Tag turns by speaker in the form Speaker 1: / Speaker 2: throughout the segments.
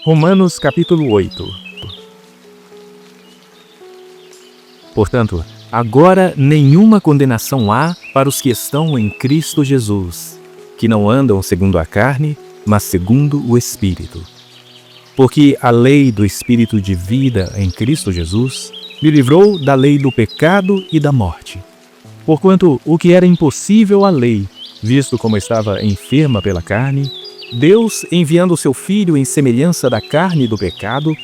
Speaker 1: Romanos capítulo 8. Portanto, agora nenhuma condenação há para os que estão em Cristo Jesus, que não andam segundo a carne, mas segundo o Espírito. Porque a lei do Espírito de vida em Cristo Jesus me livrou da lei do pecado e da morte. Porquanto o que era impossível à lei, visto como estava enferma pela carne, Deus, enviando o seu Filho em semelhança da carne do pecado,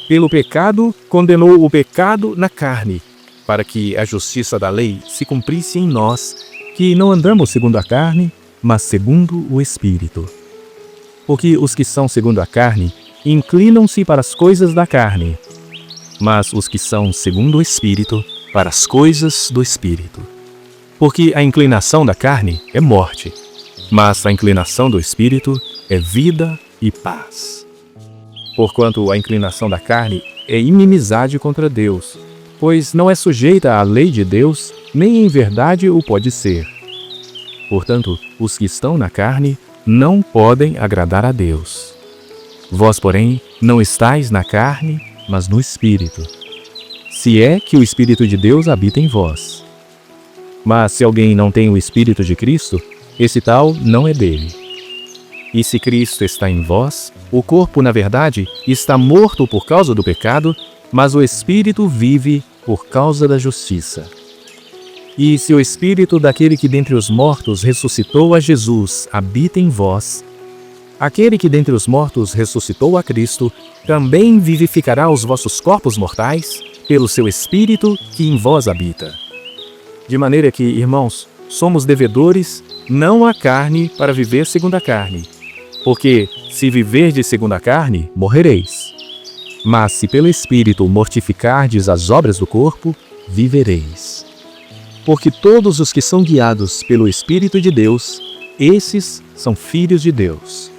Speaker 1: pelo pecado condenou o pecado na carne, para que a justiça da lei se cumprisse em nós, que não andamos segundo a carne, mas segundo o Espírito. Porque os que são segundo a carne inclinam-se para as coisas da carne, mas os que são segundo o Espírito, para as coisas do Espírito. Porque a inclinação da carne é morte, mas a inclinação do Espírito é vida e paz. Porquanto a inclinação da carne é inimizade contra Deus, pois não é sujeita à lei de Deus, nem em verdade o pode ser. Portanto, os que estão na carne não podem agradar a Deus. Vós, porém, não estáis na carne, mas no Espírito, se é que o Espírito de Deus habita em vós. Mas se alguém não tem o Espírito de Cristo, esse tal não é dele. E se Cristo está em vós, o corpo, na verdade, está morto por causa do pecado, mas o Espírito vive por causa da justiça. E se o Espírito daquele que dentre os mortos ressuscitou a Jesus habita em vós, aquele que dentre os mortos ressuscitou a Cristo, também vivificará os vossos corpos mortais, pelo seu Espírito que em vós habita. De maneira que, irmãos, somos devedores, não à carne, para viver segundo a carne. Porque, se viverdes segundo a carne, morrereis. Mas se pelo Espírito mortificardes as obras do corpo, vivereis. Porque todos os que são guiados pelo Espírito de Deus, esses são filhos de Deus.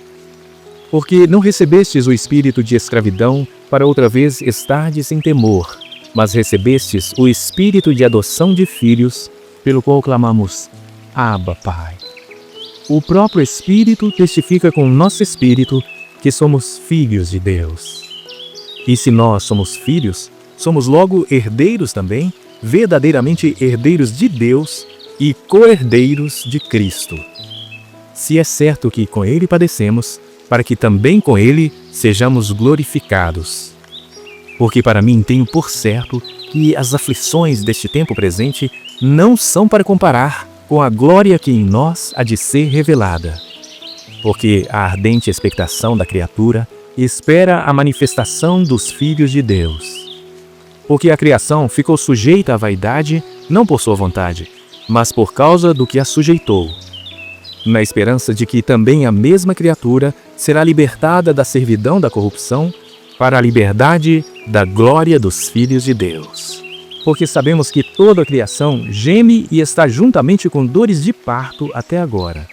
Speaker 1: Porque não recebestes o espírito de escravidão, para outra vez estardes em temor, mas recebestes o Espírito de adoção de filhos, pelo qual clamamos, Abba, Pai. O próprio Espírito testifica com o nosso espírito que somos filhos de Deus. E se nós somos filhos, somos logo herdeiros também, verdadeiramente herdeiros de Deus e co-herdeiros de Cristo. Se é certo que com Ele padecemos, para que também com Ele sejamos glorificados. Porque para mim tenho por certo que as aflições deste tempo presente não são para comparar com a glória que em nós há de ser revelada. Porque a ardente expectação da criatura espera a manifestação dos filhos de Deus. Porque a criação ficou sujeita à vaidade, não por sua vontade, mas por causa do que a sujeitou, na esperança de que também a mesma criatura será libertada da servidão da corrupção para a liberdade da glória dos filhos de Deus. Porque sabemos que toda a criação geme e está juntamente com dores de parto até agora.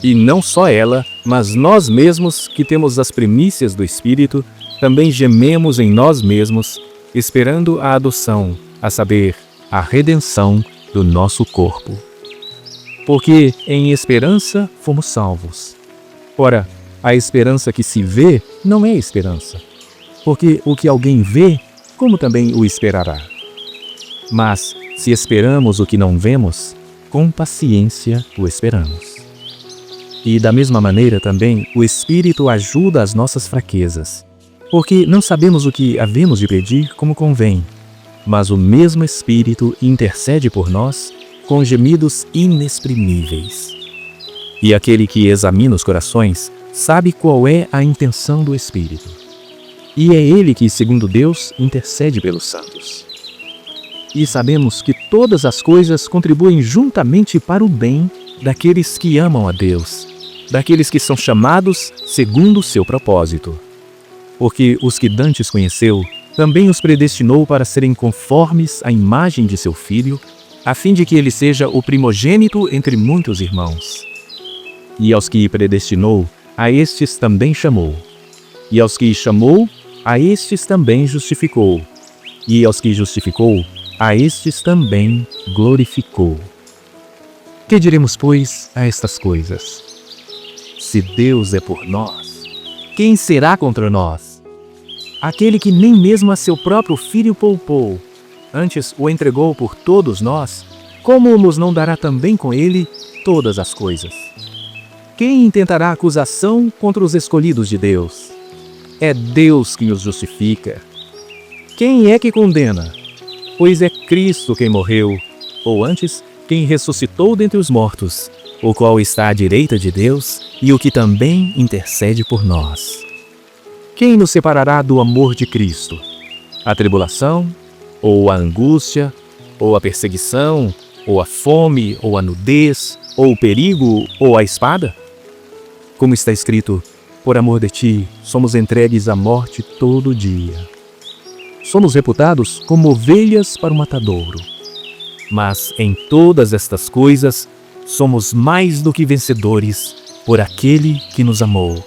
Speaker 1: E não só ela, mas nós mesmos, que temos as primícias do Espírito, também gememos em nós mesmos, esperando a adoção, a saber, a redenção do nosso corpo. Porque em esperança fomos salvos. Ora, a esperança que se vê não é esperança, porque o que alguém vê, como também o esperará? Mas, se esperamos o que não vemos, com paciência o esperamos. E da mesma maneira também o Espírito ajuda as nossas fraquezas, porque não sabemos o que havemos de pedir como convém, mas o mesmo Espírito intercede por nós com gemidos inexprimíveis. E aquele que examina os corações sabe qual é a intenção do Espírito. E é ele que, segundo Deus, intercede pelos santos. E sabemos que todas as coisas contribuem juntamente para o bem daqueles que amam a Deus, daqueles que são chamados segundo o seu propósito. Porque os que dantes conheceu, também os predestinou para serem conformes à imagem de seu Filho, a fim de que ele seja o primogênito entre muitos irmãos. E aos que predestinou, a estes também chamou. E aos que chamou, a estes também justificou. E aos que justificou, a estes também glorificou. Que diremos, pois, a estas coisas? Se Deus é por nós, quem será contra nós? Aquele que nem mesmo a seu próprio Filho poupou, antes o entregou por todos nós, como nos não dará também com ele todas as coisas? Quem intentará acusação contra os escolhidos de Deus? É Deus que os justifica. Quem é que condena? Pois é Cristo quem morreu, ou antes, quem ressuscitou dentre os mortos, o qual está à direita de Deus e o que também intercede por nós. Quem nos separará do amor de Cristo? A tribulação, ou a angústia, ou a perseguição, ou a fome, ou a nudez, ou o perigo, ou a espada? Como está escrito, por amor de ti, somos entregues à morte todo dia. Somos reputados como ovelhas para o matadouro. Mas em todas estas coisas, somos mais do que vencedores por aquele que nos amou.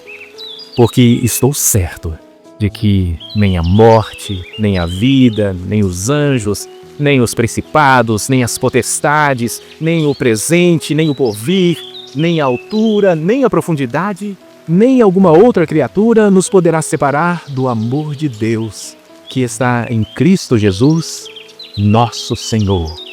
Speaker 1: Porque estou certo de que nem a morte, nem a vida, nem os anjos, nem os principados, nem as potestades, nem o presente, nem o porvir, nem a altura, nem a profundidade, nem alguma outra criatura nos poderá separar do amor de Deus, que está em Cristo Jesus, nosso Senhor.